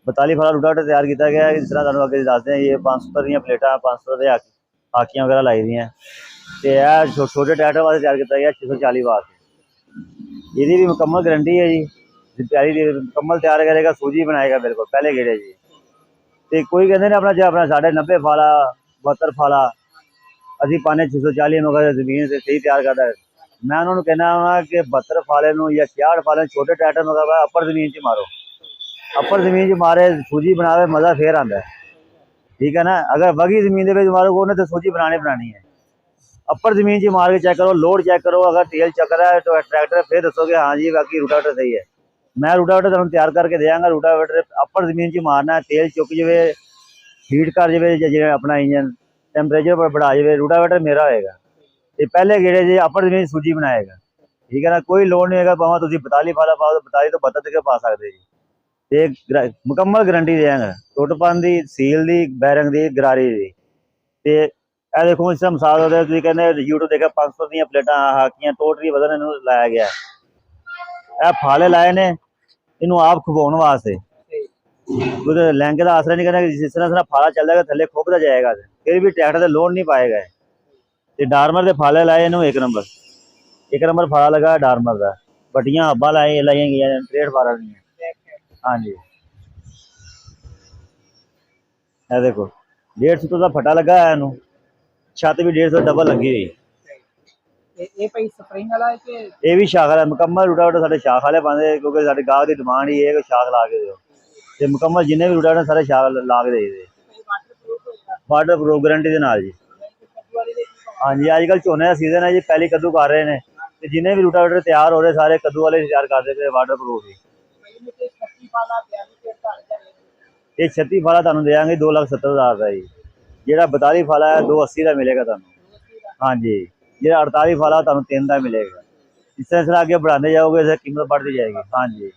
42 फाला रूटावेटर तैयार किया गया है। जिस तरह तुहानू अगे दसदे हैं, ये 570 दी प्लेटां 500 दे हाकियां वगैरह लाई दी हैं। तो यह छोटे ट्रैक्टर वास्ते तैयार किया गया 640 वाट। ये भी मुकम्मल गारंटी है जी, प्यारी दी मुकम्मल तैयार करेगा, सूजी बनाएगा बिल्कुल पहले गेड़े जी। तो कोई कहते अपना जो अपना 90 फाला 72 फाला अभी पाने 640 मगर जमीन से सही तैयार करता है। मैं उन्होंने कहना वा कि 72 फाले या 66 फाले छोटे ट्रैक्टर मगर अपर जमीन च मारो, अपर जमीन च मारे सूजी बनावे मज़ा फिर आता है, ठीक है ना। अगर वगी जमीन के मारो उन्हें तो सूजी बनानी है। अपर जमीन च मार के चेक करो, लोड चेक करो, अगर तेल चक रहा है तो ट्रैक्टर फिर दसोगे हाँ जी बाकी रूटावेटर सही है। मैं रूटावेटर तुहानू तैयार करके देंगा। रूटावेटर अपर जमीन च मारना है, तेल चुक जाए, हीट कर जाए जो अपना इंजन टैंपरेचर पर बढ़ा जाए, रूटावेटर मेरा होएगा। ये पहले गेड़े जी अपर जमीन सूजी बनाएगा, ठीक है ना। कोई लोड नहीं है भावें तुम 42 फाला पाओ तो 42 तो 72 तक पा सकते जी। ते मुकम्मल गारंटी देंगे टुटपन की, सील की, बैरिंग की, गरारी की। तो यह देखो इस मिसाल होते तुम कहने यूट्यूब देखा 500 दी प्लेटां हाकियां टोटली वजन इनू लाया गया। यह फाले लाए ने इनू आप खवाने वास्ते, कुछ लहंगे का आसरा नहीं करना। जिस तरह फाला चल जाएगा थले खुबदा जाएगा, फिर भी ट्रैक्टर से लोड नहीं पाएगा। ते डार्मर के फाले लाए इनू एक नंबर फाला लगा डार्मर का। बटियां हब्बा लाई गई 63 फारा दी। हाँ जी, यह देखो 150 का फटा लगा है इनू, छत भी 150 डबल लगी हुई। ये भी शाख वाला मुकम्मल रूटावेटर साढ़े शाख वाले पाते, क्योंकि साढ़े गाहक की डिमांड ही है कि शाख ला के दो। ते मुकम्मल जिन्हें भी रूटावेटर सारे शाख ला के देते वाटर प्रूफ गारंटी के नाल जी। हाँ जी, अजकल झोने का सीजन है जी, पहली कद्दू कर रहे हैं तो जिन्हें भी रूटावेटर तैयार हो रहे सारे कद्दू वाले तैयार करते पे वाटर प्रूफ ही। ये 36 फाला तुहानू देंगे 2,70,000 का जी। जो 42 फाला है 280 का मिलेगा तुहानू। हाँ जी, जो 48 फाला तुहानू 3 का मिलेगा। इस तरह आगे बढ़ाते जाओगे इसे कीमत बढ़ती जाएगी। हाँ जी,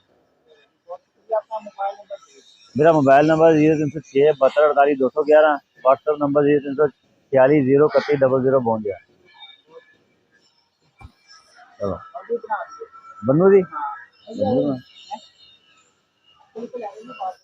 मेरा मोबाइल नंबर 0306 72 48 211, व्हाट्सएप नंबर 0346 031 0052। चलो बन्नू जी।